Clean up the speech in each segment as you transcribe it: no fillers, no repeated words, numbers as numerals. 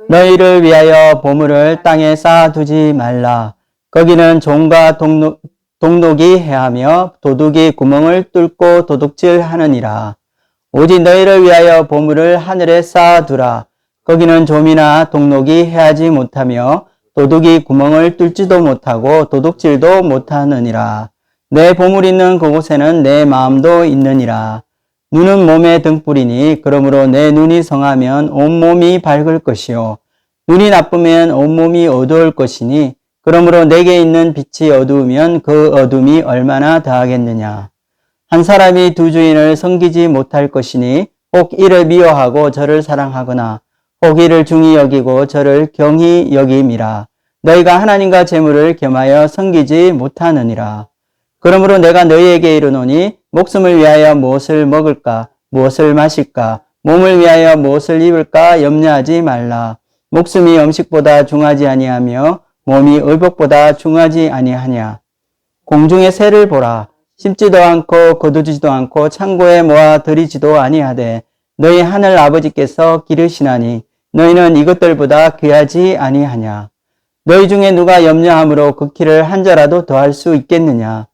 너희를 위하여 보물을 땅에 쌓아두지 말라. 거기는 종과 동록이 해하며 도둑이 구멍을 뚫고 도둑질하느니라. 오직 너희를 위하여 보물을 하늘에 쌓아두라. 거기는 좀이나 동록이 해하지 못하며 도둑이 구멍을 뚫지도 못하고 도둑질도 못하느니라. 내 보물 있는 그곳에는 내 마음도 있느니라. 눈은 몸의 등불이니 그러므로 내 눈이 성하면 온몸이 밝을 것이요 눈이 나쁘면 온몸이 어두울 것이니 그러므로 내게 있는 빛이 어두우면 그 어둠이 얼마나 더하겠느냐. 한 사람이 두 주인을 섬기지 못할 것이니 혹 이를 미워하고 저를 사랑하거나 혹 이를 중히 여기고 저를 경히 여김이라. 너희가 하나님과 재물을 겸하여 섬기지 못하느니라. 그러므로 내가 너희에게 이르노니 목숨을 위하여 무엇을 먹을까 무엇을 마실까 몸을 위하여 무엇을 입을까 염려하지 말라. 목숨이 음식보다 중하지 아니하며 몸이 의복보다 중하지 아니하냐. 공중의 새를 보라. 심지도 않고 거두지도 않고 창고에 모아 들이지도 아니하되 너희 하늘 아버지께서 기르시나니 너희는 이것들보다 귀하지 아니하냐. 너희 중에 누가 염려함으로 그 키를 한 자라도 더할 수 있겠느냐.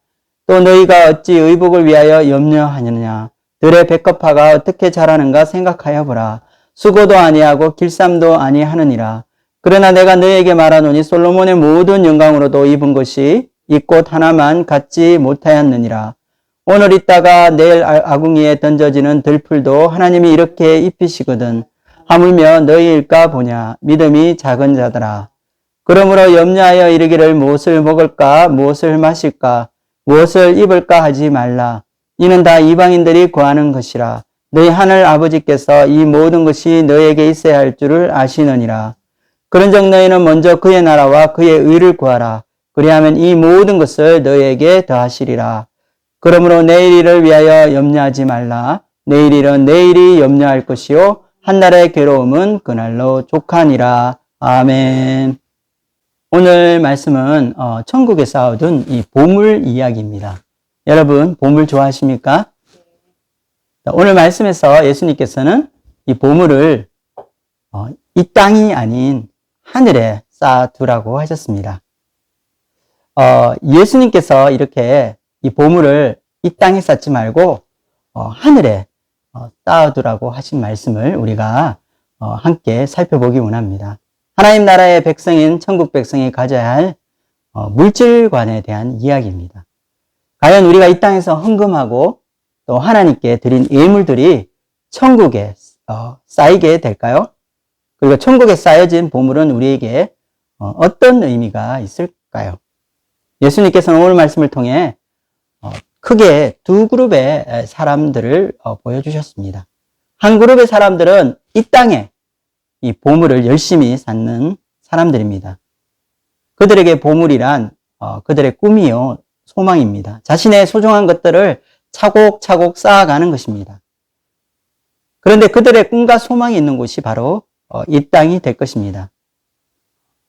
또 너희가 어찌 의복을 위하여 염려하느냐. 들의 백합화가 어떻게 자라는가 생각하여 보라. 수고도 아니하고 길쌈도 아니하느니라. 그러나 내가 너희에게 말하노니 솔로몬의 모든 영광으로도 입은 것이 이 꽃 하나만 갖지 못하였느니라. 오늘 있다가 내일 아궁이에 던져지는 들풀도 하나님이 이렇게 입히시거든. 하물며 너희일까 보냐. 믿음이 작은 자들아. 그러므로 염려하여 이르기를 무엇을 먹을까 무엇을 마실까 무엇을 입을까 하지 말라. 이는 다 이방인들이 구하는 것이라. 너희 하늘 아버지께서 이 모든 것이 너희에게 있어야 할 줄을 아시느니라. 그런즉 너희는 먼저 그의 나라와 그의 의를 구하라. 그리하면 이 모든 것을 너희에게 더하시리라. 그러므로 내일 일을 위하여 염려하지 말라. 내일 일은 내일이 염려할 것이요 한날의 괴로움은 그날로 족하니라. 아멘. 오늘 말씀은 천국에 쌓아둔 이 보물 이야기입니다. 여러분 보물 좋아하십니까? 오늘 말씀에서 예수님께서는 이 보물을 이 땅이 아닌 하늘에 쌓아두라고 하셨습니다. 예수님께서 이렇게 이 보물을 이 땅에 쌓지 말고 하늘에 쌓아두라고 하신 말씀을 우리가 함께 살펴보기 원합니다. 하나님 나라의 백성인 천국 백성이 가져야 할 물질관에 대한 이야기입니다. 과연 우리가 이 땅에서 헌금하고 또 하나님께 드린 예물들이 천국에 쌓이게 될까요? 그리고 천국에 쌓여진 보물은 우리에게 어떤 의미가 있을까요? 예수님께서는 오늘 말씀을 통해 크게 두 그룹의 사람들을 보여주셨습니다. 한 그룹의 사람들은 이 땅에 이 보물을 열심히 쌓는 사람들입니다. 그들에게 보물이란 그들의 꿈이요 소망입니다. 자신의 소중한 것들을 차곡차곡 쌓아가는 것입니다. 그런데 그들의 꿈과 소망이 있는 곳이 바로 이 땅이 될 것입니다.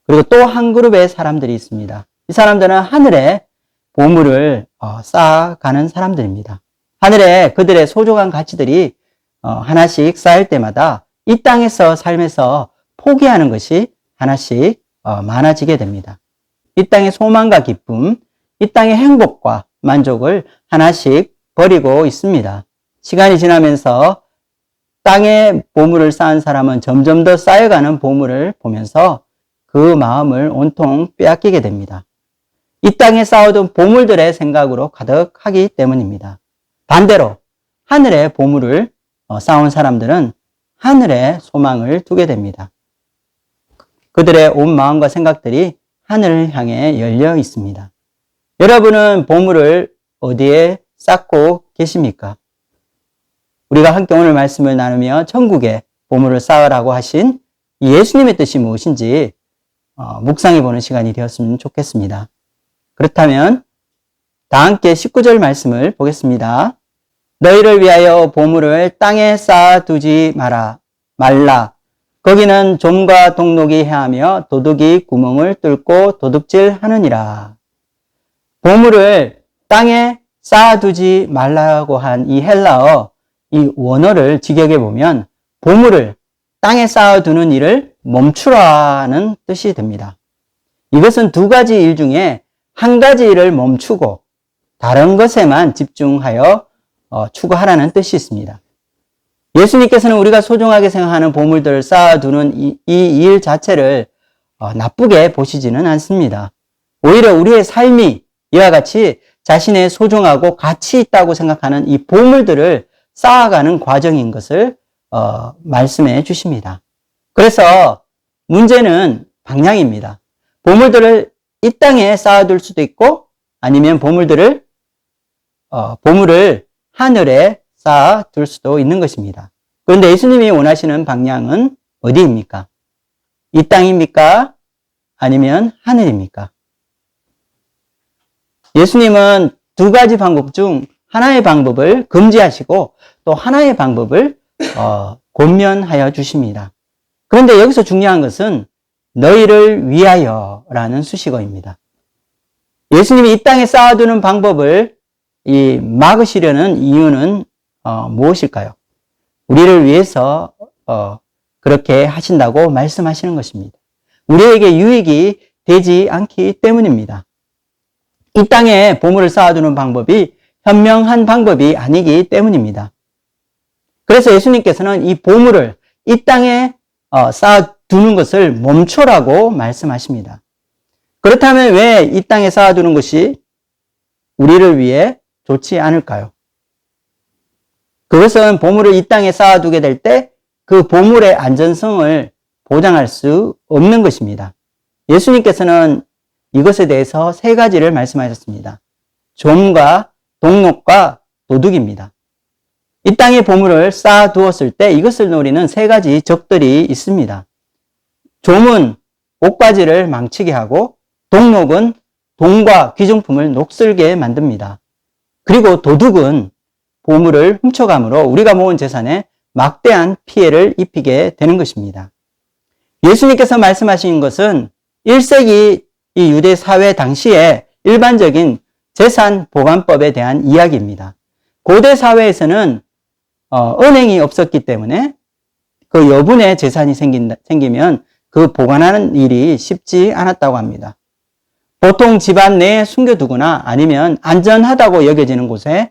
그리고 또 한 그룹의 사람들이 있습니다. 이 사람들은 하늘에 보물을 쌓아가는 사람들입니다. 하늘에 그들의 소중한 가치들이 하나씩 쌓일 때마다 이 땅에서 삶에서 포기하는 것이 하나씩 많아지게 됩니다. 이 땅의 소망과 기쁨, 이 땅의 행복과 만족을 하나씩 버리고 있습니다. 시간이 지나면서 땅에 보물을 쌓은 사람은 점점 더 쌓여가는 보물을 보면서 그 마음을 온통 빼앗기게 됩니다. 이 땅에 쌓아둔 보물들의 생각으로 가득하기 때문입니다. 반대로 하늘에 보물을 쌓은 사람들은 하늘에 소망을 두게 됩니다. 그들의 온 마음과 생각들이 하늘을 향해 열려 있습니다. 여러분은 보물을 어디에 쌓고 계십니까? 우리가 함께 오늘 말씀을 나누며 천국에 보물을 쌓으라고 하신 예수님의 뜻이 무엇인지 묵상해 보는 시간이 되었으면 좋겠습니다. 그렇다면 다 함께 19절 말씀을 보겠습니다. 너희를 위하여 보물을 땅에 쌓아두지 말라. 거기는 좀과 동록이 해하며 도둑이 구멍을 뚫고 도둑질하느니라. 보물을 땅에 쌓아두지 말라고 한 이 헬라어, 이 원어를 직역해 보면 보물을 땅에 쌓아두는 일을 멈추라는 뜻이 됩니다. 이것은 두 가지 일 중에 한 가지 일을 멈추고 다른 것에만 집중하여 추구하라는 뜻이 있습니다. 예수님께서는 우리가 소중하게 생각하는 보물들을 쌓아두는 이 일 자체를 나쁘게 보시지는 않습니다. 오히려 우리의 삶이 이와 같이 자신의 소중하고 가치 있다고 생각하는 이 보물들을 쌓아가는 과정인 것을 말씀해 주십니다. 그래서 문제는 방향입니다. 보물들을 이 땅에 쌓아둘 수도 있고 아니면 보물을 하늘에 쌓아둘 수도 있는 것입니다. 그런데 예수님이 원하시는 방향은 어디입니까? 이 땅입니까? 아니면 하늘입니까? 예수님은 두 가지 방법 중 하나의 방법을 금지하시고 또 하나의 방법을 권면하여 주십니다. 그런데 여기서 중요한 것은 너희를 위하여라는 수식어입니다. 예수님이 이 땅에 쌓아두는 방법을 막으시려는 이유는 무엇일까요? 우리를 위해서 그렇게 하신다고 말씀하시는 것입니다. 우리에게 유익이 되지 않기 때문입니다. 이 땅에 보물을 쌓아두는 방법이 현명한 방법이 아니기 때문입니다. 그래서 예수님께서는 이 보물을 이 땅에 쌓아두는 것을 멈춰라고 말씀하십니다. 그렇다면 왜 이 땅에 쌓아두는 것이 우리를 위해 좋지 않을까요? 그것은 보물을 이 땅에 쌓아두게 될 때 그 보물의 안전성을 보장할 수 없는 것입니다. 예수님께서는 이것에 대해서 세 가지를 말씀하셨습니다. 좀과 동록과 도둑입니다. 이 땅에 보물을 쌓아두었을 때 이것을 노리는 세 가지 적들이 있습니다. 좀은 옷가지를 망치게 하고 동록은 돈과 귀중품을 녹슬게 만듭니다. 그리고 도둑은 보물을 훔쳐감으로 우리가 모은 재산에 막대한 피해를 입히게 되는 것입니다. 예수님께서 말씀하신 것은 1세기 이 유대 사회 당시에 일반적인 재산 보관법에 대한 이야기입니다. 고대 사회에서는 은행이 없었기 때문에 그 여분의 재산이 생기면 그 보관하는 일이 쉽지 않았다고 합니다. 보통 집안 내에 숨겨두거나 아니면 안전하다고 여겨지는 곳에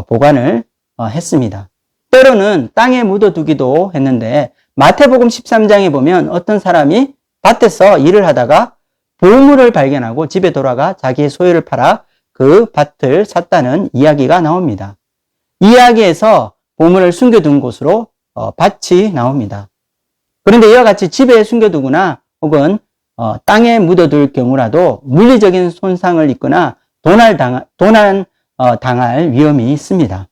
보관을 했습니다. 때로는 땅에 묻어두기도 했는데 마태복음 13장에 보면 어떤 사람이 밭에서 일을 하다가 보물을 발견하고 집에 돌아가 자기의 소유를 팔아 그 밭을 샀다는 이야기가 나옵니다. 이야기에서 보물을 숨겨둔 곳으로 밭이 나옵니다. 그런데 이와 같이 집에 숨겨두거나 혹은 땅에 묻어둘 경우라도 물리적인 손상을 입거나 도난당할 위험이 있습니다.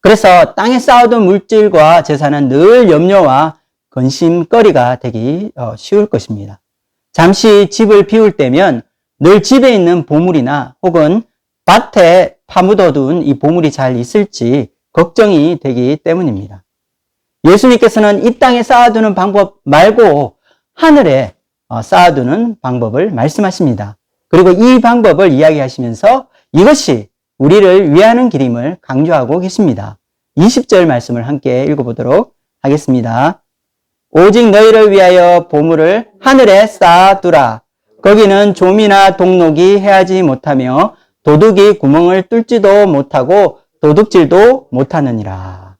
그래서 땅에 쌓아둔 물질과 재산은 늘 염려와 근심거리가 되기 쉬울 것입니다. 잠시 집을 비울 때면 늘 집에 있는 보물이나 혹은 밭에 파묻어둔 이 보물이 잘 있을지 걱정이 되기 때문입니다. 예수님께서는 이 땅에 쌓아두는 방법 말고 하늘에 쌓아두는 방법을 말씀하십니다. 그리고 이 방법을 이야기하시면서 이것이 우리를 위하는 길임을 강조하고 계십니다. 20절 말씀을 함께 읽어보도록 하겠습니다. 오직 너희를 위하여 보물을 하늘에 쌓아두라. 거기는 좀이나 동록이 해하지 못하며 도둑이 구멍을 뚫지도 못하고 도둑질도 못하느니라.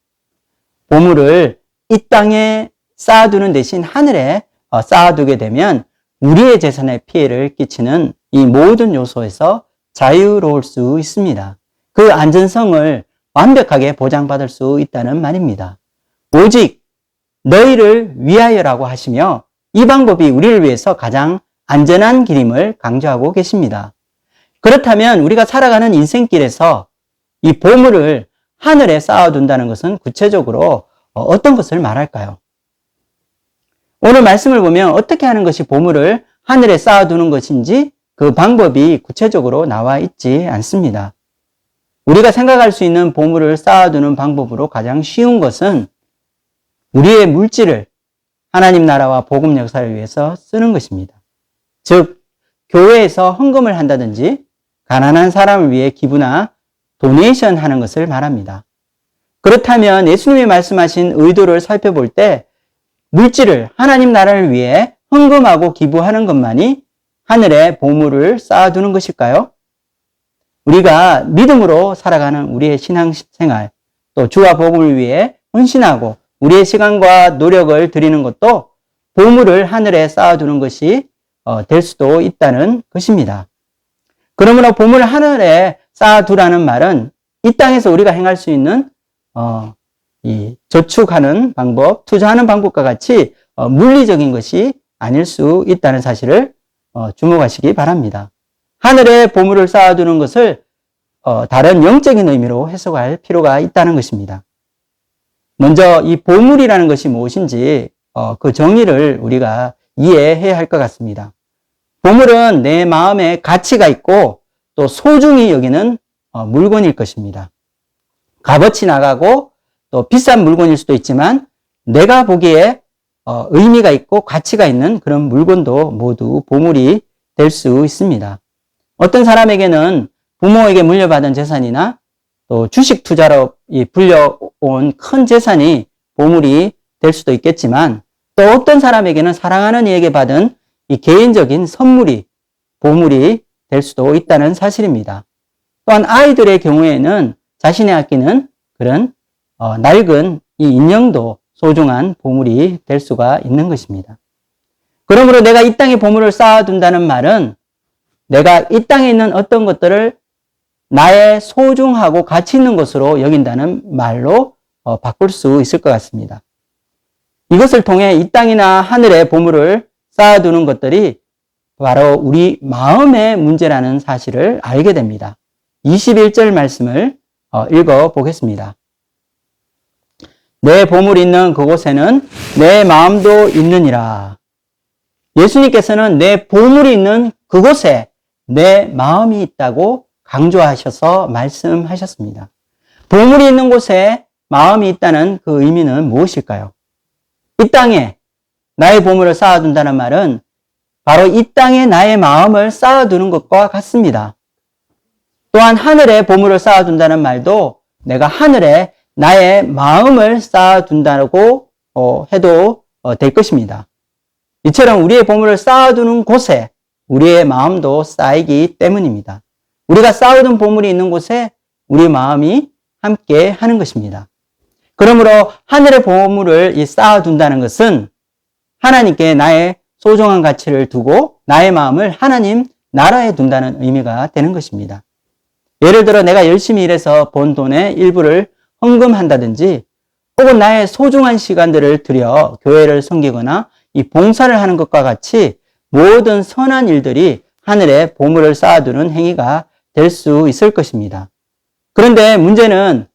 보물을 이 땅에 쌓아두는 대신 하늘에 쌓아두게 되면 우리의 재산에 피해를 끼치는 이 모든 요소에서 자유로울 수 있습니다. 그 안전성을 완벽하게 보장받을 수 있다는 말입니다. 오직 너희를 위하여라고 하시며 이 방법이 우리를 위해서 가장 안전한 길임을 강조하고 계십니다. 그렇다면 우리가 살아가는 인생길에서 이 보물을 하늘에 쌓아둔다는 것은 구체적으로 어떤 것을 말할까요? 오늘 말씀을 보면 어떻게 하는 것이 보물을 하늘에 쌓아두는 것인지 그 방법이 구체적으로 나와 있지 않습니다. 우리가 생각할 수 있는 보물을 쌓아두는 방법으로 가장 쉬운 것은 우리의 물질을 하나님 나라와 복음 역사를 위해서 쓰는 것입니다. 즉, 교회에서 헌금을 한다든지 가난한 사람을 위해 기부나 도네이션 하는 것을 말합니다. 그렇다면 예수님이 말씀하신 의도를 살펴볼 때 물질을 하나님 나라를 위해 헌금하고 기부하는 것만이 하늘의 보물을 쌓아두는 것일까요? 우리가 믿음으로 살아가는 우리의 신앙생활, 또 주와 복음을 위해 헌신하고 우리의 시간과 노력을 드리는 것도 보물을 하늘에 쌓아두는 것이 될 수도 있다는 것입니다. 그러므로 보물을 하늘에 쌓아두라는 말은 이 땅에서 우리가 행할 수 있는 이 저축하는 방법, 투자하는 방법과 같이 물리적인 것이 아닐 수 있다는 사실을 주목하시기 바랍니다. 하늘에 보물을 쌓아두는 것을 다른 영적인 의미로 해석할 필요가 있다는 것입니다. 먼저 이 보물이라는 것이 무엇인지 그 정의를 우리가 이해해야 할 것 같습니다. 보물은 내 마음에 가치가 있고 또 소중히 여기는 물건일 것입니다. 값어치 나가고 또 비싼 물건일 수도 있지만 내가 보기에 의미가 있고 가치가 있는 그런 물건도 모두 보물이 될 수 있습니다. 어떤 사람에게는 부모에게 물려받은 재산이나 또 주식 투자로 불려온 큰 재산이 보물이 될 수도 있겠지만 또 어떤 사람에게는 사랑하는 이에게 받은 이 개인적인 선물이 보물이 될 수도 있다는 사실입니다. 또한 아이들의 경우에는 자신이 아끼는 그런 낡은 이 인형도 소중한 보물이 될 수가 있는 것입니다. 그러므로 내가 이 땅에 보물을 쌓아둔다는 말은 내가 이 땅에 있는 어떤 것들을 나의 소중하고 가치 있는 것으로 여긴다는 말로 바꿀 수 있을 것 같습니다. 이것을 통해 이 땅이나 하늘의 보물을 쌓아두는 것들이 바로 우리 마음의 문제라는 사실을 알게 됩니다. 21절 말씀을 읽어보겠습니다. 내 보물이 있는 그곳에는 내 마음도 있느니라. 예수님께서는 내 보물이 있는 그곳에 내 마음이 있다고 강조하셔서 말씀하셨습니다. 보물이 있는 곳에 마음이 있다는 그 의미는 무엇일까요? 이 땅에 나의 보물을 쌓아둔다는 말은 바로 이 땅에 나의 마음을 쌓아두는 것과 같습니다. 또한 하늘에 보물을 쌓아둔다는 말도 내가 하늘에 나의 마음을 쌓아둔다고 해도 될 것입니다. 이처럼 우리의 보물을 쌓아두는 곳에 우리의 마음도 쌓이기 때문입니다. 우리가 쌓아둔 보물이 있는 곳에 우리 마음이 함께 하는 것입니다. 그러므로 하늘의 보물을 쌓아둔다는 것은 하나님께 나의 소중한 가치를 두고 나의 마음을 하나님 나라에 둔다는 의미가 되는 것입니다. 예를 들어 내가 열심히 일해서 번 돈의 일부를 헌금한다든지 혹은 나의 소중한 시간들을 들여 교회를 섬기거나 이 봉사를 하는 것과 같이 모든 선한 일들이 하늘에 보물을 쌓아두는 행위가 될 수 있을 것입니다. 그런데 문제는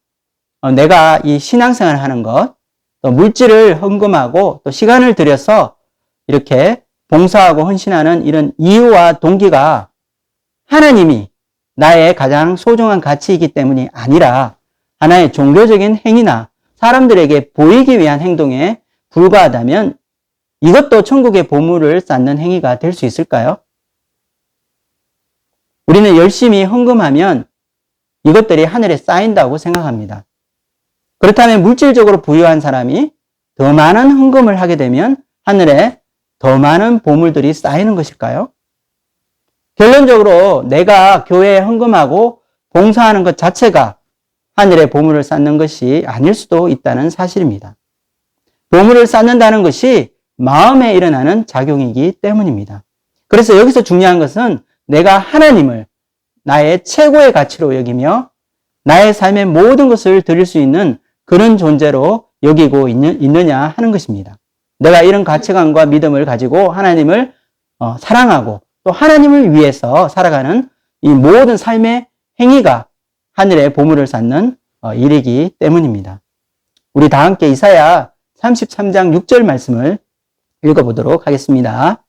내가 이 신앙생활을 하는 것, 또 물질을 헌금하고 또 시간을 들여서 이렇게 봉사하고 헌신하는 이런 이유와 동기가 하나님이 나의 가장 소중한 가치이기 때문이 아니라 하나의 종교적인 행위나 사람들에게 보이기 위한 행동에 불과하다면 이것도 천국의 보물을 쌓는 행위가 될 수 있을까요? 우리는 열심히 헌금하면 이것들이 하늘에 쌓인다고 생각합니다. 그렇다면 물질적으로 부유한 사람이 더 많은 헌금을 하게 되면 하늘에 더 많은 보물들이 쌓이는 것일까요? 결론적으로 내가 교회에 헌금하고 봉사하는 것 자체가 하늘에 보물을 쌓는 것이 아닐 수도 있다는 사실입니다. 보물을 쌓는다는 것이 마음에 일어나는 작용이기 때문입니다. 그래서 여기서 중요한 것은 내가 하나님을 나의 최고의 가치로 여기며 나의 삶의 모든 것을 드릴 수 있는 그런 존재로 여기고 있느냐 하는 것입니다. 내가 이런 가치관과 믿음을 가지고 하나님을 사랑하고 또 하나님을 위해서 살아가는 이 모든 삶의 행위가 하늘에 보물을 쌓는 일이기 때문입니다. 우리 다 함께 이사야 33장 6절 말씀을 읽어보도록 하겠습니다.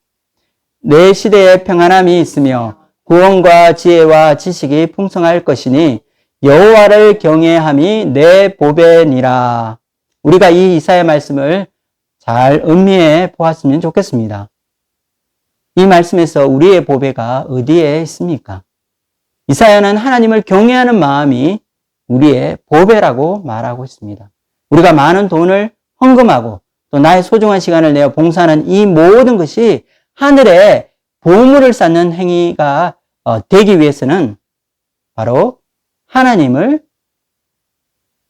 내 시대에 평안함이 있으며 구원과 지혜와 지식이 풍성할 것이니 여호와를 경외함이 내 보배니라. 우리가 이 이사야 말씀을 잘 음미해 보았으면 좋겠습니다. 이 말씀에서 우리의 보배가 어디에 있습니까? 이사야는 하나님을 경외하는 마음이 우리의 보배라고 말하고 있습니다. 우리가 많은 돈을 헌금하고 또 나의 소중한 시간을 내어 봉사하는 이 모든 것이 하늘에 보물을 쌓는 행위가 되기 위해서는 바로 하나님을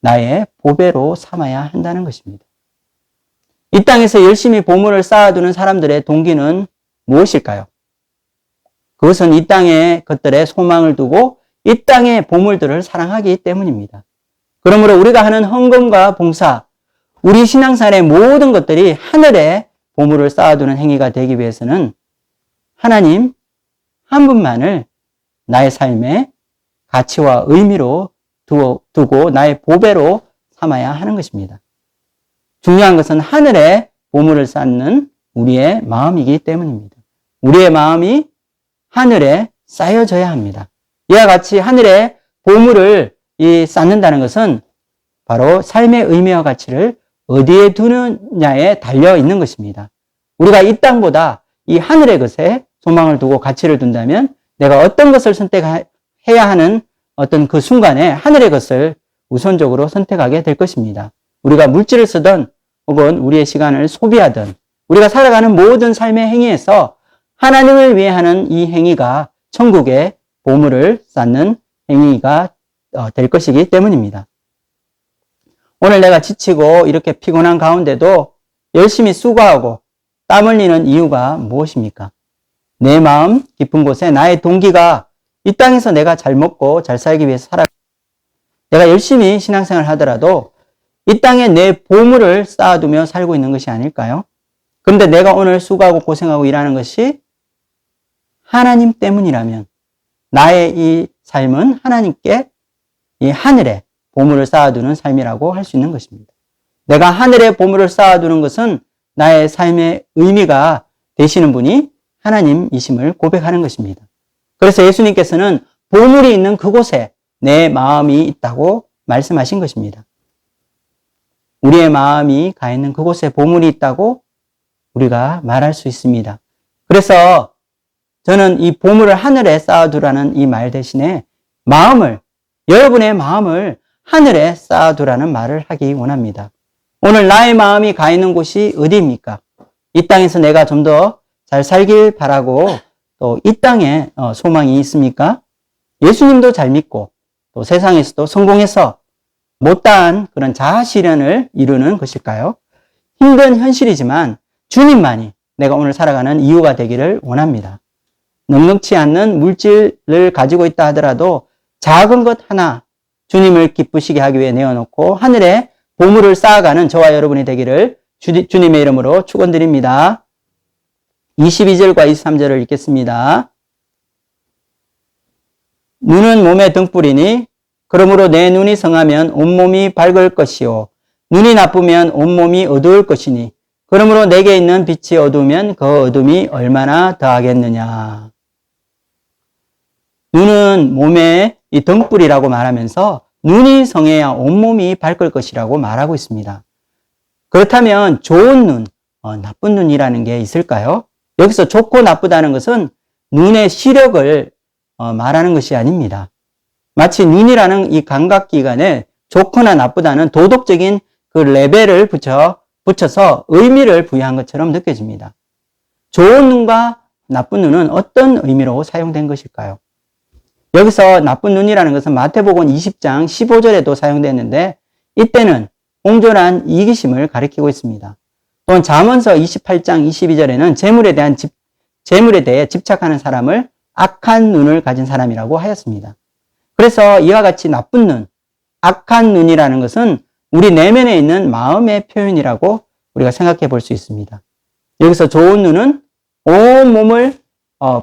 나의 보배로 삼아야 한다는 것입니다. 이 땅에서 열심히 보물을 쌓아두는 사람들의 동기는 무엇일까요? 그것은 이 땅의 것들에 소망을 두고 이 땅의 보물들을 사랑하기 때문입니다. 그러므로 우리가 하는 헌금과 봉사, 우리 신앙생활의 모든 것들이 하늘에 보물을 쌓아두는 행위가 되기 위해서는 하나님 한 분만을 나의 삶의 가치와 의미로 두고 나의 보배로 삼아야 하는 것입니다. 중요한 것은 하늘에 보물을 쌓는 우리의 마음이기 때문입니다. 우리의 마음이 하늘에 쌓여져야 합니다. 이와 같이 하늘에 보물을 쌓는다는 것은 바로 삶의 의미와 가치를 어디에 두느냐에 달려 있는 것입니다. 우리가 이 땅보다 이 하늘의 것에 소망을 두고 가치를 둔다면 내가 어떤 것을 선택해야 하는 어떤 그 순간에 하늘의 것을 우선적으로 선택하게 될 것입니다. 우리가 물질을 쓰든 혹은 우리의 시간을 소비하든 우리가 살아가는 모든 삶의 행위에서 하나님을 위해 하는 이 행위가 천국의 보물을 쌓는 행위가 될 것이기 때문입니다. 오늘 내가 지치고 이렇게 피곤한 가운데도 열심히 수고하고 땀 흘리는 이유가 무엇입니까? 내 마음 깊은 곳에 나의 동기가 이 땅에서 내가 잘 먹고 잘 살기 위해서 내가 열심히 신앙생활을 하더라도 이 땅에 내 보물을 쌓아두며 살고 있는 것이 아닐까요? 그런데 내가 오늘 수고하고 고생하고 일하는 것이 하나님 때문이라면 나의 이 삶은 하나님께 이 하늘에 보물을 쌓아두는 삶이라고 할 수 있는 것입니다. 내가 하늘에 보물을 쌓아두는 것은 나의 삶의 의미가 되시는 분이 하나님이심을 고백하는 것입니다. 그래서 예수님께서는 보물이 있는 그곳에 내 마음이 있다고 말씀하신 것입니다. 우리의 마음이 가 있는 그곳에 보물이 있다고 우리가 말할 수 있습니다. 그래서 저는 이 보물을 하늘에 쌓아두라는 이 말 대신에 여러분의 마음을 하늘에 쌓아두라는 말을 하기 원합니다. 오늘 나의 마음이 가 있는 곳이 어디입니까? 이 땅에서 내가 좀 더 잘 살길 바라고 또 이 땅에 소망이 있습니까? 예수님도 잘 믿고 또 세상에서도 성공해서 못다한 그런 자아 실현을 이루는 것일까요? 힘든 현실이지만 주님만이 내가 오늘 살아가는 이유가 되기를 원합니다. 넉넉치 않는 물질을 가지고 있다 하더라도 작은 것 하나 주님을 기쁘시게 하기 위해 내어놓고 하늘에 보물을 쌓아가는 저와 여러분이 되기를 주님의 이름으로 축원드립니다. 22절과 23절을 읽겠습니다. 눈은 몸의 등불이니 그러므로 내 눈이 성하면 온몸이 밝을 것이요 눈이 나쁘면 온몸이 어두울 것이니 그러므로 내게 있는 빛이 어두우면 그 어둠이 얼마나 더하겠느냐. 눈은 몸의 이 등불이라고 말하면서 눈이 성해야 온몸이 밝을 것이라고 말하고 있습니다. 그렇다면 좋은 눈, 나쁜 눈이라는 게 있을까요? 여기서 좋고 나쁘다는 것은 눈의 시력을 말하는 것이 아닙니다. 마치 눈이라는 이 감각기관에 좋거나 나쁘다는 도덕적인 그 레벨을 붙여서 의미를 부여한 것처럼 느껴집니다. 좋은 눈과 나쁜 눈은 어떤 의미로 사용된 것일까요? 여기서 나쁜 눈이라는 것은 마태복음 20장 15절에도 사용됐는데 이때는 공존한 이기심을 가리키고 있습니다. 또한 잠언서 28장 22절에는 재물에 대해 집착하는 사람을 악한 눈을 가진 사람이라고 하였습니다. 그래서 이와 같이 나쁜 눈, 악한 눈이라는 것은 우리 내면에 있는 마음의 표현이라고 우리가 생각해 볼 수 있습니다. 여기서 좋은 눈은 온 몸을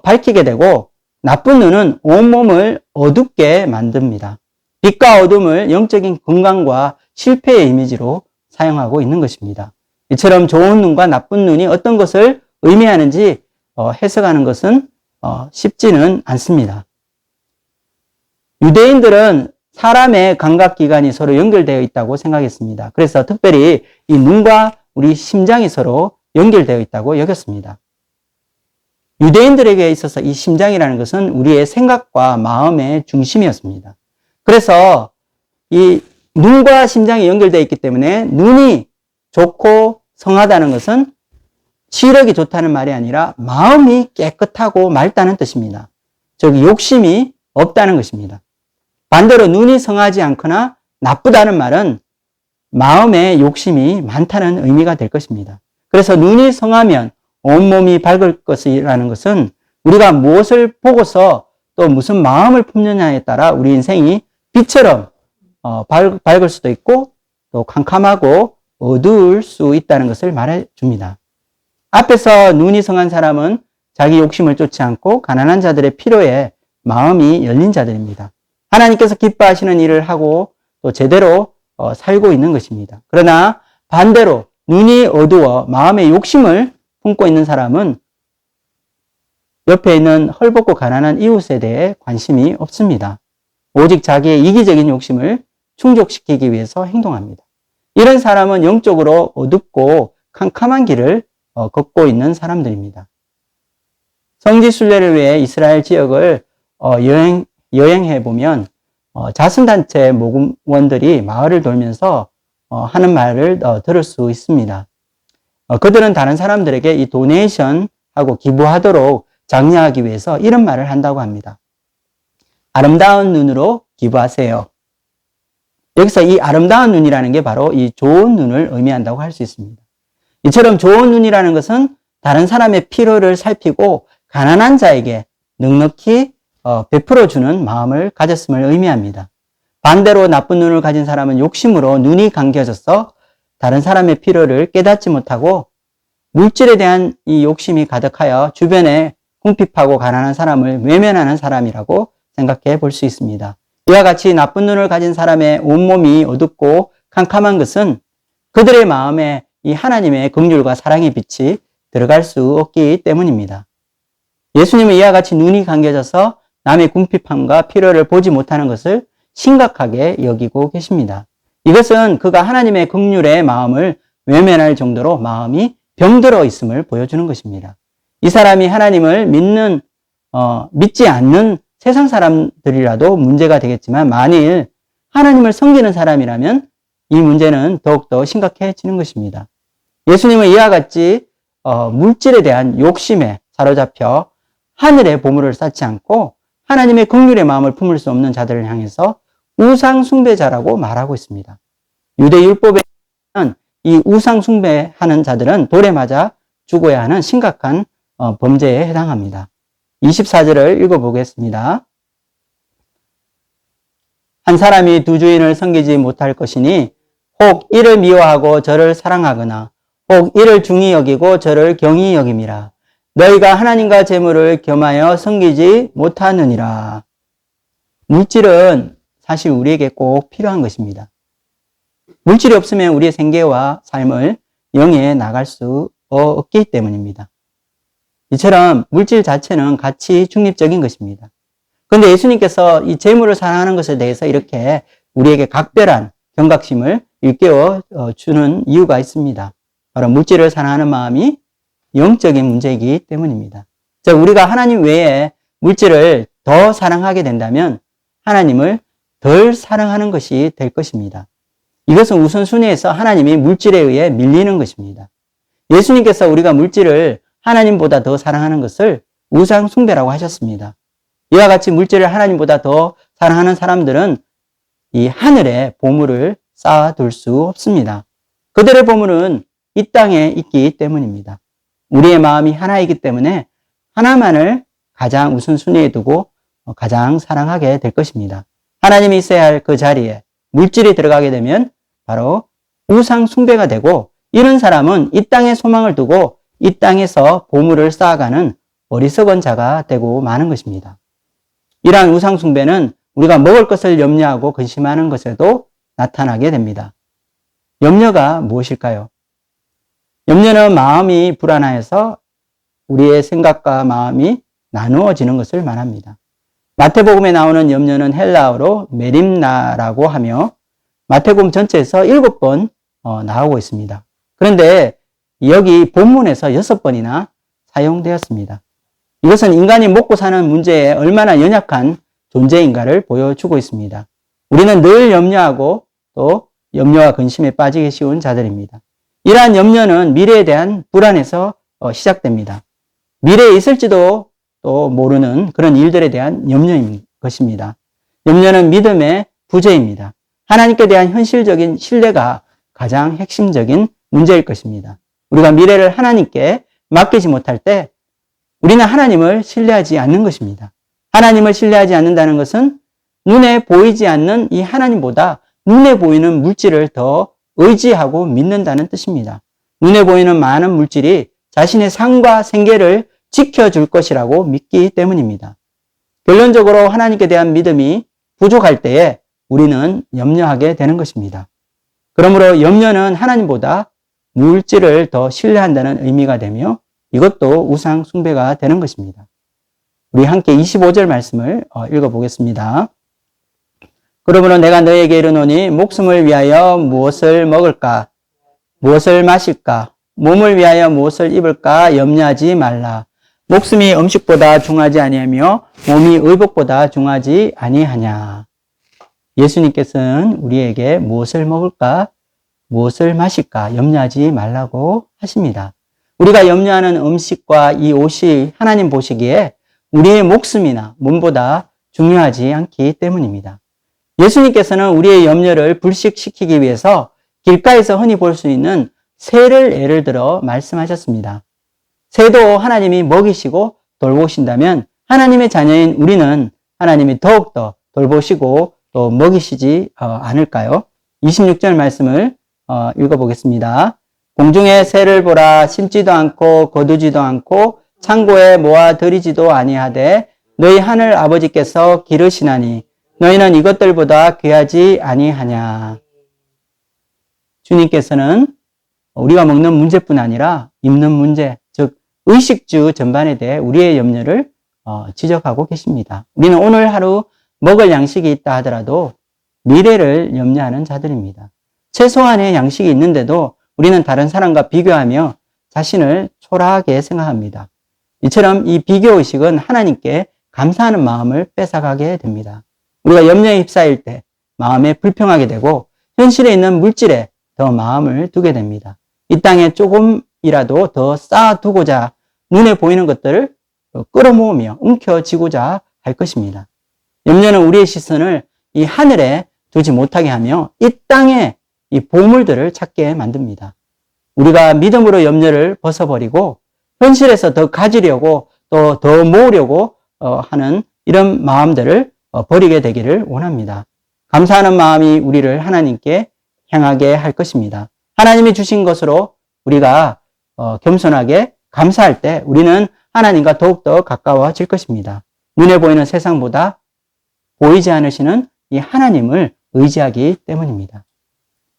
밝히게 되고 나쁜 눈은 온몸을 어둡게 만듭니다. 빛과 어둠을 영적인 건강과 실패의 이미지로 사용하고 있는 것입니다. 이처럼 좋은 눈과 나쁜 눈이 어떤 것을 의미하는지 해석하는 것은 쉽지는 않습니다. 유대인들은 사람의 감각기관이 서로 연결되어 있다고 생각했습니다. 그래서 특별히 이 눈과 우리 심장이 서로 연결되어 있다고 여겼습니다. 유대인들에게 있어서 이 심장이라는 것은 우리의 생각과 마음의 중심이었습니다. 그래서 이 눈과 심장이 연결되어 있기 때문에 눈이 좋고 성하다는 것은 시력이 좋다는 말이 아니라 마음이 깨끗하고 맑다는 뜻입니다. 즉 욕심이 없다는 것입니다. 반대로 눈이 성하지 않거나 나쁘다는 말은 마음에 욕심이 많다는 의미가 될 것입니다. 그래서 눈이 성하면 온몸이 밝을 것이라는 것은 우리가 무엇을 보고서 또 무슨 마음을 품느냐에 따라 우리 인생이 빛처럼 밝을 수도 있고 또 캄캄하고 어두울 수 있다는 것을 말해 줍니다. 앞에서 눈이 성한 사람은 자기 욕심을 쫓지 않고 가난한 자들의 필요에 마음이 열린 자들입니다. 하나님께서 기뻐하시는 일을 하고 또 제대로 살고 있는 것입니다. 그러나 반대로 눈이 어두워 마음의 욕심을 품고 있는 사람은 옆에 있는 헐벗고 가난한 이웃에 대해 관심이 없습니다. 오직 자기의 이기적인 욕심을 충족시키기 위해서 행동합니다. 이런 사람은 영적으로 어둡고 캄캄한 길을 걷고 있는 사람들입니다. 성지 순례를 위해 이스라엘 지역을 여행해 보면 자선단체 모금원들이 마을을 돌면서 하는 말을 들을 수 있습니다. 그들은 다른 사람들에게 이 도네이션하고 기부하도록 장려하기 위해서 이런 말을 한다고 합니다. 아름다운 눈으로 기부하세요. 여기서 이 아름다운 눈이라는 게 바로 이 좋은 눈을 의미한다고 할 수 있습니다. 이처럼 좋은 눈이라는 것은 다른 사람의 필요를 살피고 가난한 자에게 넉넉히 베풀어주는 마음을 가졌음을 의미합니다. 반대로 나쁜 눈을 가진 사람은 욕심으로 눈이 감겨져서 다른 사람의 필요를 깨닫지 못하고 물질에 대한 이 욕심이 가득하여 주변에 궁핍하고 가난한 사람을 외면하는 사람이라고 생각해 볼 수 있습니다. 이와 같이 나쁜 눈을 가진 사람의 온몸이 어둡고 캄캄한 것은 그들의 마음에 이 하나님의 긍휼과 사랑의 빛이 들어갈 수 없기 때문입니다. 예수님은 이와 같이 눈이 감겨져서 남의 궁핍함과 필요를 보지 못하는 것을 심각하게 여기고 계십니다. 이것은 그가 하나님의 긍휼의 마음을 외면할 정도로 마음이 병들어 있음을 보여주는 것입니다. 이 사람이 하나님을 믿지 않는 세상 사람들이라도 문제가 되겠지만 만일 하나님을 섬기는 사람이라면 이 문제는 더욱더 심각해지는 것입니다. 예수님은 이와 같이 물질에 대한 욕심에 사로잡혀 하늘의 보물을 쌓지 않고 하나님의 긍휼의 마음을 품을 수 없는 자들을 향해서 우상 숭배자라고 말하고 있습니다. 유대 율법에는 이 우상 숭배하는 자들은 돌에 맞아 죽어야 하는 심각한 범죄에 해당합니다. 24절을 읽어보겠습니다. 한 사람이 두 주인을 섬기지 못할 것이니 혹 이를 미워하고 저를 사랑하거나 혹 이를 중히 여기고 저를 경히 여김이라. 너희가 하나님과 재물을 겸하여 섬기지 못하느니라. 물질은 사실 우리에게 꼭 필요한 것입니다. 물질이 없으면 우리의 생계와 삶을 영위해 나갈 수 없기 때문입니다. 이처럼 물질 자체는 가치 중립적인 것입니다. 그런데 예수님께서 이 재물을 사랑하는 것에 대해서 이렇게 우리에게 각별한 경각심을 일깨워 주는 이유가 있습니다. 바로 물질을 사랑하는 마음이 영적인 문제이기 때문입니다. 즉 우리가 하나님 외에 물질을 더 사랑하게 된다면 하나님을 덜 사랑하는 것이 될 것입니다. 이것은 우선순위에서 하나님이 물질에 의해 밀리는 것입니다. 예수님께서 우리가 물질을 하나님보다 더 사랑하는 것을 우상 숭배라고 하셨습니다. 이와 같이 물질을 하나님보다 더 사랑하는 사람들은 이 하늘에 보물을 쌓아둘 수 없습니다. 그들의 보물은 이 땅에 있기 때문입니다. 우리의 마음이 하나이기 때문에 하나만을 가장 우선순위에 두고 가장 사랑하게 될 것입니다. 하나님이 있어야 할 그 자리에 물질이 들어가게 되면 바로 우상 숭배가 되고 이런 사람은 이 땅에 소망을 두고 이 땅에서 보물을 쌓아가는 어리석은 자가 되고 마는 것입니다. 이러한 우상 숭배는 우리가 먹을 것을 염려하고 근심하는 것에도 나타나게 됩니다. 염려가 무엇일까요? 염려는 마음이 불안해서 우리의 생각과 마음이 나누어지는 것을 말합니다. 마태복음에 나오는 염려는 헬라어로 메림나라고 하며 마태복음 전체에서 7번 나오고 있습니다. 그런데 여기 본문에서 6번이나 사용되었습니다. 이것은 인간이 먹고 사는 문제에 얼마나 연약한 존재인가를 보여주고 있습니다. 우리는 늘 염려하고 또 염려와 근심에 빠지기 쉬운 자들입니다. 이러한 염려는 미래에 대한 불안에서 시작됩니다. 미래에 있을지도 또 모르는 그런 일들에 대한 염려인 것입니다. 염려는 믿음의 부재입니다. 하나님께 대한 현실적인 신뢰가 가장 핵심적인 문제일 것입니다. 우리가 미래를 하나님께 맡기지 못할 때 우리는 하나님을 신뢰하지 않는 것입니다. 하나님을 신뢰하지 않는다는 것은 눈에 보이지 않는 이 하나님보다 눈에 보이는 물질을 더 의지하고 믿는다는 뜻입니다. 눈에 보이는 많은 물질이 자신의 삶과 생계를 지켜줄 것이라고 믿기 때문입니다. 결론적으로 하나님께 대한 믿음이 부족할 때에 우리는 염려하게 되는 것입니다. 그러므로 염려는 하나님보다 물질을 더 신뢰한다는 의미가 되며 이것도 우상 숭배가 되는 것입니다. 우리 함께 25절 말씀을 읽어보겠습니다. 그러므로 내가 너에게 이르노니 목숨을 위하여 무엇을 먹을까? 무엇을 마실까? 몸을 위하여 무엇을 입을까? 염려하지 말라. 목숨이 음식보다 중하지 아니하며 몸이 의복보다 중하지 아니하냐. 예수님께서는 우리에게 무엇을 먹을까? 무엇을 마실까? 염려하지 말라고 하십니다. 우리가 염려하는 음식과 이 옷이 하나님 보시기에 우리의 목숨이나 몸보다 중요하지 않기 때문입니다. 예수님께서는 우리의 염려를 불식시키기 위해서 길가에서 흔히 볼 수 있는 새를 예를 들어 말씀하셨습니다. 새도 하나님이 먹이시고 돌보신다면 하나님의 자녀인 우리는 하나님이 더욱더 돌보시고 또 먹이시지 않을까요? 26절 말씀을 읽어보겠습니다. 공중의 새를 보라. 심지도 않고 거두지도 않고 창고에 모아 들이지도 아니하되 너희 하늘 아버지께서 기르시나니 너희는 이것들보다 귀하지 아니하냐. 주님께서는 우리가 먹는 문제뿐 아니라 입는 문제, 즉 의식주 전반에 대해 우리의 염려를 지적하고 계십니다. 우리는 오늘 하루 먹을 양식이 있다 하더라도 미래를 염려하는 자들입니다. 최소한의 양식이 있는데도 우리는 다른 사람과 비교하며 자신을 초라하게 생각합니다. 이처럼 이 비교의식은 하나님께 감사하는 마음을 뺏어가게 됩니다. 우리가 염려에 휩싸일 때 마음에 불평하게 되고 현실에 있는 물질에 더 마음을 두게 됩니다. 이 땅에 조금이라도 더 쌓아두고자 눈에 보이는 것들을 끌어모으며 움켜쥐고자 할 것입니다. 염려는 우리의 시선을 이 하늘에 두지 못하게 하며 이 땅에 이 보물들을 찾게 만듭니다. 우리가 믿음으로 염려를 벗어버리고 현실에서 더 가지려고 또 더 모으려고 하는 이런 마음들을 버리게 되기를 원합니다. 감사하는 마음이 우리를 하나님께 향하게 할 것입니다. 하나님이 주신 것으로 우리가 겸손하게 감사할 때 우리는 하나님과 더욱더 가까워질 것입니다. 눈에 보이는 세상보다 보이지 않으시는 이 하나님을 의지하기 때문입니다.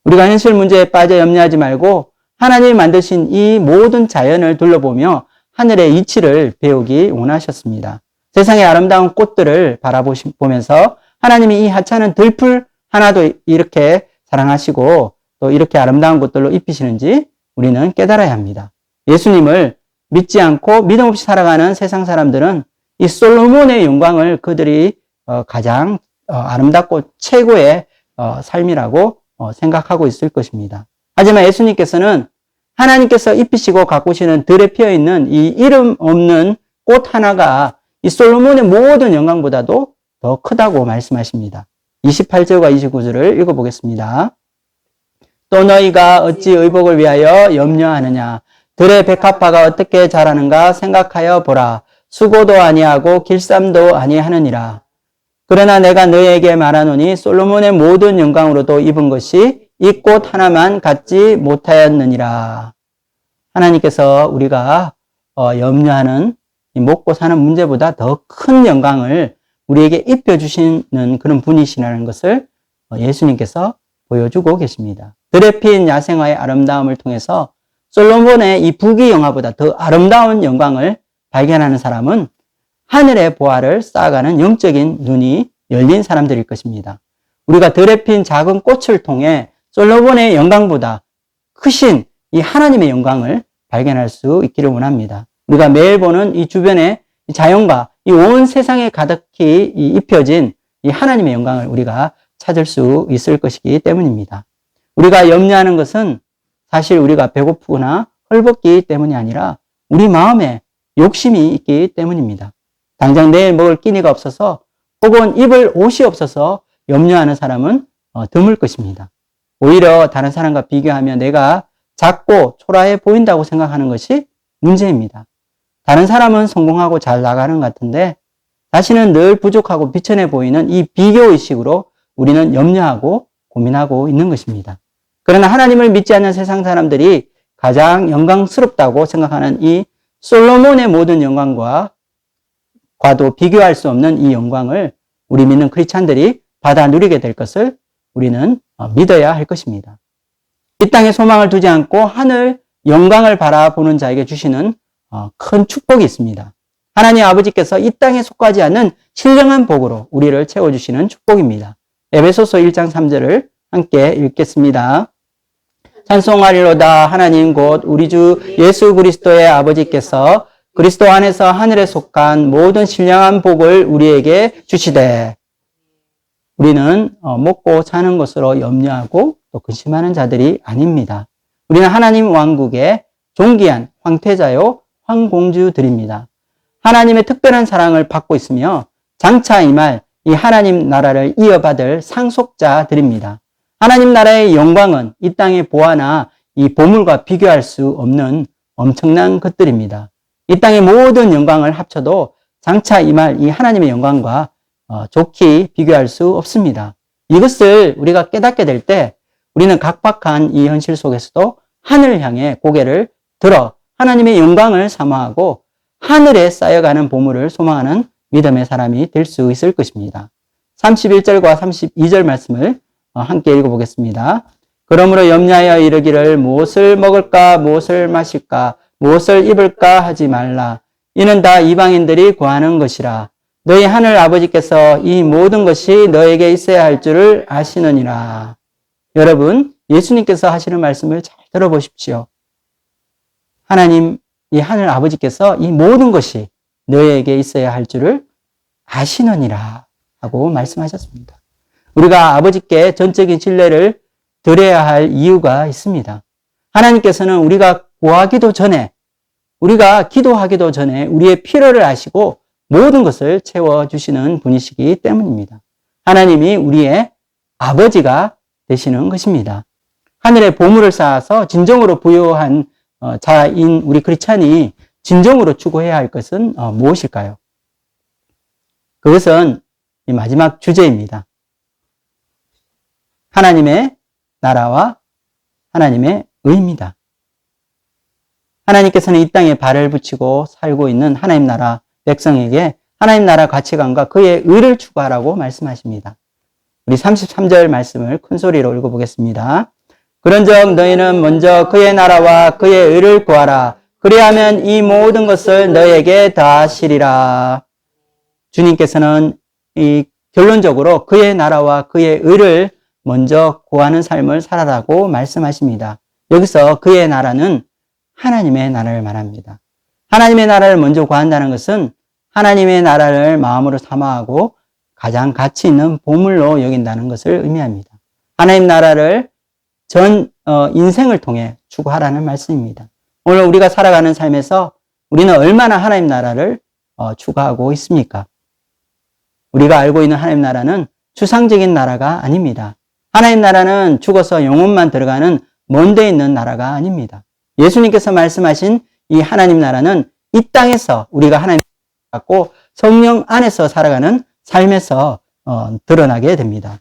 우리가 현실 문제에 빠져 염려하지 말고 하나님이 만드신 이 모든 자연을 둘러보며 하늘의 이치를 배우기 원하셨습니다. 세상의 아름다운 꽃들을 바라보면서 하나님이 이 하찮은 들풀 하나도 이렇게 사랑하시고 또 이렇게 아름다운 것들로 입히시는지 우리는 깨달아야 합니다. 예수님을 믿지 않고 믿음 없이 살아가는 세상 사람들은 이 솔로몬의 영광을 그들이 가장 아름답고 최고의 삶이라고 생각하고 있을 것입니다. 하지만 예수님께서는 하나님께서 입히시고 가꾸시는 들에 피어있는 이 이름 없는 꽃 하나가 이 솔로몬의 모든 영광보다도 더 크다고 말씀하십니다. 28절과 29절을 읽어보겠습니다. 또 너희가 어찌 의복을 위하여 염려하느냐. 들의 백합화가 어떻게 자라는가 생각하여 보라. 수고도 아니하고 길쌈도 아니하느니라. 그러나 내가 너희에게 말하노니 솔로몬의 모든 영광으로도 입은 것이 이 꽃 하나만 갖지 못하였느니라. 하나님께서 우리가 염려하는 먹고 사는 문제보다 더 큰 영광을 우리에게 입혀주시는 그런 분이시라는 것을 예수님께서 보여주고 계십니다. 들에 피인 야생화의 아름다움을 통해서 솔로몬의 이 부귀영화보다 더 아름다운 영광을 발견하는 사람은 하늘의 보화를 쌓아가는 영적인 눈이 열린 사람들일 것입니다. 우리가 들에 핀 작은 꽃을 통해 솔로몬의 영광보다 크신 이 하나님의 영광을 발견할 수 있기를 원합니다. 우리가 매일 보는 이 주변의 자연과 이 온 세상에 가득히 입혀진 이 하나님의 영광을 우리가 찾을 수 있을 것이기 때문입니다. 우리가 염려하는 것은 사실 우리가 배고프거나 헐벗기 때문이 아니라 우리 마음에 욕심이 있기 때문입니다. 당장 내일 먹을 끼니가 없어서 혹은 입을 옷이 없어서 염려하는 사람은 드물 것입니다. 오히려 다른 사람과 비교하며 내가 작고 초라해 보인다고 생각하는 것이 문제입니다. 다른 사람은 성공하고 잘 나가는 것 같은데 자신은 늘 부족하고 비천해 보이는 이 비교의식으로 우리는 염려하고 고민하고 있는 것입니다. 그러나 하나님을 믿지 않는 세상 사람들이 가장 영광스럽다고 생각하는 이 솔로몬의 모든 영광과도 비교할 수 없는 이 영광을 우리 믿는 크리스찬들이 받아 누리게 될 것을 우리는 믿어야 할 것입니다. 이 땅에 소망을 두지 않고 하늘 영광을 바라보는 자에게 주시는 큰 축복이 있습니다. 하나님 아버지께서 이 땅에 속하지 않는 신령한 복으로 우리를 채워주시는 축복입니다. 에베소서 1장 3절을 함께 읽겠습니다. 찬송하리로다. 하나님 곧 우리 주 예수 그리스도의 아버지께서 그리스도 안에서 하늘에 속한 모든 신령한 복을 우리에게 주시되, 우리는 먹고 사는 것으로 염려하고 또 근심하는 자들이 아닙니다. 우리는 하나님 왕국의 존귀한 황태자요 황공주들입니다. 하나님의 특별한 사랑을 받고 있으며 장차 임할 이 하나님 나라를 이어받을 상속자들입니다. 하나님 나라의 영광은 이 땅의 보화나 이 보물과 비교할 수 없는 엄청난 것들입니다. 이 땅의 모든 영광을 합쳐도 장차 임할 이 하나님의 영광과 좋게 비교할 수 없습니다. 이것을 우리가 깨닫게 될 때 우리는 각박한 이 현실 속에서도 하늘을 향해 고개를 들어 하나님의 영광을 사모하고 하늘에 쌓여가는 보물을 소망하는 믿음의 사람이 될 수 있을 것입니다. 31절과 32절 말씀을 함께 읽어보겠습니다. 그러므로 염려하여 이르기를 무엇을 먹을까 무엇을 마실까 무엇을 입을까 하지 말라. 이는 다 이방인들이 구하는 것이라. 너희 하늘 아버지께서 이 모든 것이 너에게 있어야 할 줄을 아시느니라. 여러분, 예수님께서 하시는 말씀을 잘 들어보십시오. 하나님, 이 하늘 아버지께서 이 모든 것이 너에게 있어야 할 줄을 아시느니라 하고 말씀하셨습니다. 우리가 아버지께 전적인 신뢰를 드려야 할 이유가 있습니다. 하나님께서는 우리가 구하기도 전에, 우리가 기도하기도 전에 우리의 필요를 아시고 모든 것을 채워주시는 분이시기 때문입니다. 하나님이 우리의 아버지가 되시는 것입니다. 하늘에 보물을 쌓아서 진정으로 부유한 자인 우리 크리스찬이 진정으로 추구해야 할 것은 무엇일까요? 그것은 이 마지막 주제입니다. 하나님의 나라와 하나님의 의입니다. 하나님께서는 이 땅에 발을 붙이고 살고 있는 하나님 나라 백성에게 하나님 나라 가치관과 그의 의를 추구하라고 말씀하십니다. 우리 33절 말씀을 큰 소리로 읽어보겠습니다. 그런즉 너희는 먼저 그의 나라와 그의 의를 구하라. 그리하면 이 모든 것을 너희에게 더하시리라. 주님께서는 이 결론적으로 그의 나라와 그의 의를 먼저 구하는 삶을 살아라고 말씀하십니다. 여기서 그의 나라는 하나님의 나라를 말합니다. 하나님의 나라를 먼저 구한다는 것은 하나님의 나라를 마음으로 사모하고 가장 가치 있는 보물로 여긴다는 것을 의미합니다. 하나님 나라를 전 인생을 통해 추구하라는 말씀입니다. 오늘 우리가 살아가는 삶에서 우리는 얼마나 하나님 나라를 추구하고 있습니까? 우리가 알고 있는 하나님 나라는 추상적인 나라가 아닙니다. 하나님 나라는 죽어서 영혼만 들어가는 먼 데 있는 나라가 아닙니다. 예수님께서 말씀하신 이 하나님 나라는 이 땅에서 우리가 하나님 갖고 성령 안에서 살아가는 삶에서 드러나게 됩니다.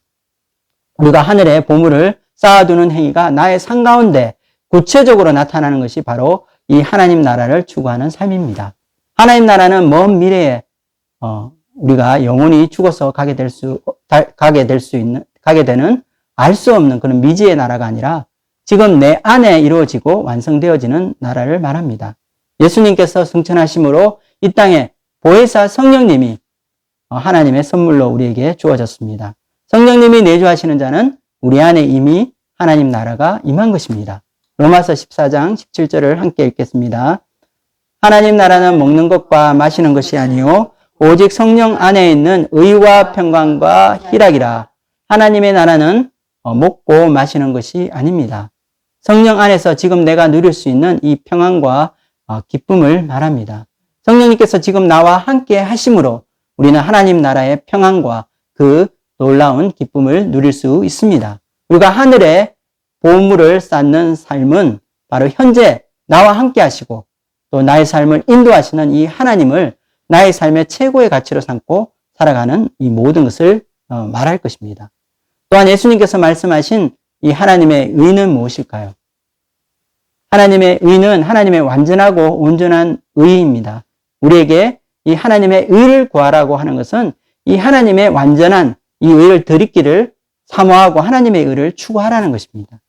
우리가 하늘에 보물을 쌓아두는 행위가 나의 삶 가운데 구체적으로 나타나는 것이 바로 이 하나님 나라를 추구하는 삶입니다. 하나님 나라는 먼 미래에 우리가 영원히 죽어서 가게 되는 알 수 없는 그런 미지의 나라가 아니라 지금 내 안에 이루어지고 완성되어지는 나라를 말합니다. 예수님께서 승천하심으로 이 땅에 보혜사 성령님이 하나님의 선물로 우리에게 주어졌습니다. 성령님이 내주하시는 자는 우리 안에 이미 하나님 나라가 임한 것입니다. 로마서 14장 17절을 함께 읽겠습니다. 하나님 나라는 먹는 것과 마시는 것이 아니요 오직 성령 안에 있는 의와 평강과 희락이라. 하나님의 나라는 먹고 마시는 것이 아닙니다. 성령 안에서 지금 내가 누릴 수 있는 이 평안과 기쁨을 말합니다. 성령님께서 지금 나와 함께 하심으로 우리는 하나님 나라의 평안과 그 놀라운 기쁨을 누릴 수 있습니다. 우리가 하늘에 보물을 쌓는 삶은 바로 현재 나와 함께 하시고 또 나의 삶을 인도하시는 이 하나님을 나의 삶의 최고의 가치로 삼고 살아가는 이 모든 것을 말할 것입니다. 또한 예수님께서 말씀하신 이 하나님의 의는 무엇일까요? 하나님의 의는 하나님의 완전하고 온전한 의입니다. 우리에게 이 하나님의 의를 구하라고 하는 것은 이 하나님의 완전한 이 의를 드리기를 사모하고 하나님의 의를 추구하라는 것입니다.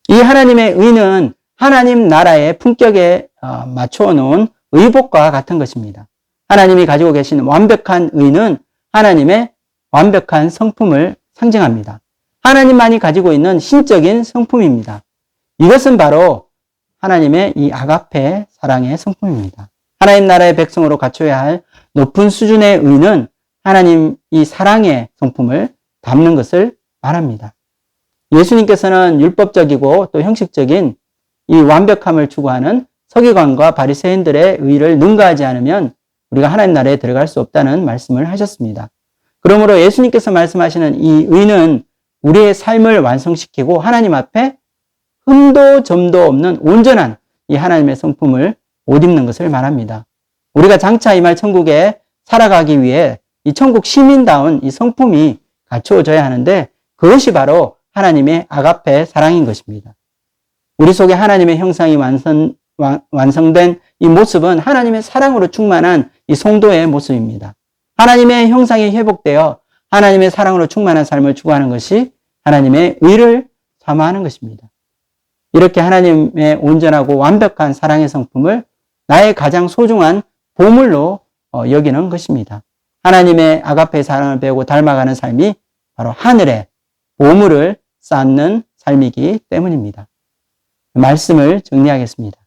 이 하나님의 의는 하나님 나라의 품격에 맞추어 놓은 의복과 같은 것입니다. 하나님이 가지고 계신 완벽한 의는 하나님의 완벽한 성품을 상징합니다. 하나님만이 가지고 있는 신적인 성품입니다. 이것은 바로 하나님의 이 아가페 사랑의 성품입니다. 하나님 나라의 백성으로 갖춰야 할 높은 수준의 의는 하나님 이 사랑의 성품을 담는 것을 말합니다. 예수님께서는 율법적이고 또 형식적인 이 완벽함을 추구하는 서기관과 바리새인들의 의를 능가하지 않으면 우리가 하나님 나라에 들어갈 수 없다는 말씀을 하셨습니다. 그러므로 예수님께서 말씀하시는 이 의는 우리의 삶을 완성시키고 하나님 앞에 흠도 점도 없는 온전한 이 하나님의 성품을 옷 입는 것을 말합니다. 우리가 장차 임할 천국에 살아가기 위해 이 천국 시민다운 이 성품이 갖추어져야 하는데 그것이 바로 하나님의 아가페 사랑인 것입니다. 우리 속에 하나님의 형상이 완성된 이 모습은 하나님의 사랑으로 충만한 이 성도의 모습입니다. 하나님의 형상이 회복되어 하나님의 사랑으로 충만한 삶을 추구하는 것이 하나님의 의를 사모하는 것입니다. 이렇게 하나님의 온전하고 완벽한 사랑의 성품을 나의 가장 소중한 보물로 여기는 것입니다. 하나님의 아가페 사랑을 배우고 닮아가는 삶이 바로 하늘에 보물을 쌓는 삶이기 때문입니다. 말씀을 정리하겠습니다.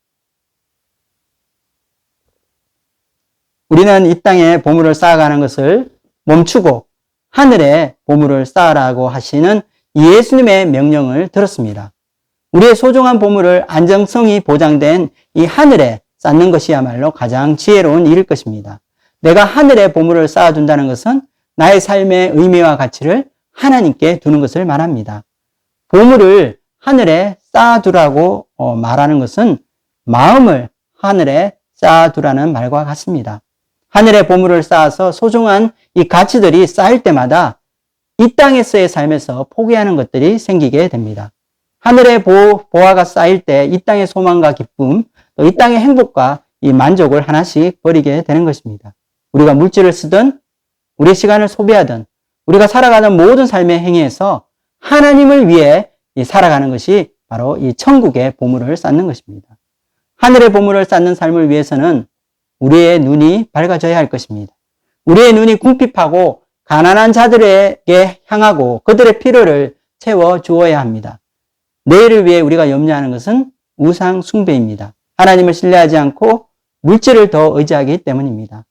우리는 이 땅에 보물을 쌓아가는 것을 멈추고 하늘에 보물을 쌓으라고 하시는 예수님의 명령을 들었습니다. 우리의 소중한 보물을 안정성이 보장된 이 하늘에 쌓는 것이야말로 가장 지혜로운 일일 것입니다. 내가 하늘에 보물을 쌓아둔다는 것은 나의 삶의 의미와 가치를 하나님께 두는 것을 말합니다. 보물을 하늘에 쌓아두라고 말하는 것은 마음을 하늘에 쌓아두라는 말과 같습니다. 하늘에 보물을 쌓아서 소중한 이 가치들이 쌓일 때마다 이 땅에서의 삶에서 포기하는 것들이 생기게 됩니다. 하늘의 보화가 쌓일 때 이 땅의 소망과 기쁨, 또 이 땅의 행복과 이 만족을 하나씩 버리게 되는 것입니다. 우리가 물질을 쓰든 우리의 시간을 소비하든 우리가 살아가는 모든 삶의 행위에서 하나님을 위해 살아가는 것이 바로 이 천국의 보물을 쌓는 것입니다. 하늘의 보물을 쌓는 삶을 위해서는 우리의 눈이 밝아져야 할 것입니다. 우리의 눈이 궁핍하고 가난한 자들에게 향하고 그들의 필요를 채워 주어야 합니다. 내일을 위해 우리가 염려하는 것은 우상 숭배입니다. 하나님을 신뢰하지 않고 물질을 더 의지하기 때문입니다.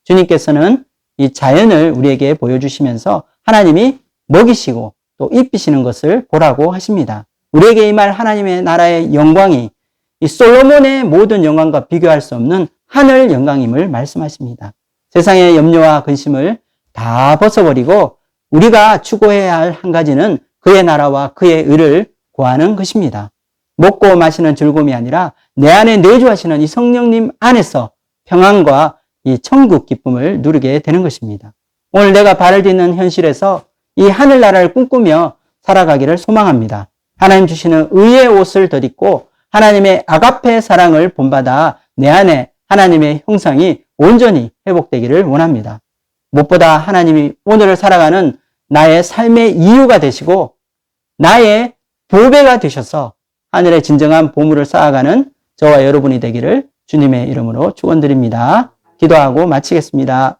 주님께서는 이 자연을 우리에게 보여주시면서 하나님이 먹이시고 또 입히시는 것을 보라고 하십니다. 우리에게 임할 하나님의 나라의 영광이 이 솔로몬의 모든 영광과 비교할 수 없는 하늘 영광임을 말씀하십니다. 세상의 염려와 근심을 다 벗어버리고 우리가 추구해야 할 한 가지는 그의 나라와 그의 의를 구하는 것입니다. 먹고 마시는 즐거움이 아니라 내 안에 내주하시는 이 성령님 안에서 평안과 이 천국 기쁨을 누리게 되는 것입니다. 오늘 내가 발을 딛는 현실에서 이 하늘나라를 꿈꾸며 살아가기를 소망합니다. 하나님 주시는 의의 옷을 덧입고 하나님의 아가페 사랑을 본받아 내 안에 하나님의 형상이 온전히 회복되기를 원합니다. 무엇보다 하나님이 오늘을 살아가는 나의 삶의 이유가 되시고 나의 보배가 되셔서 하늘의 진정한 보물을 쌓아가는 저와 여러분이 되기를 주님의 이름으로 축원드립니다. 기도하고 마치겠습니다.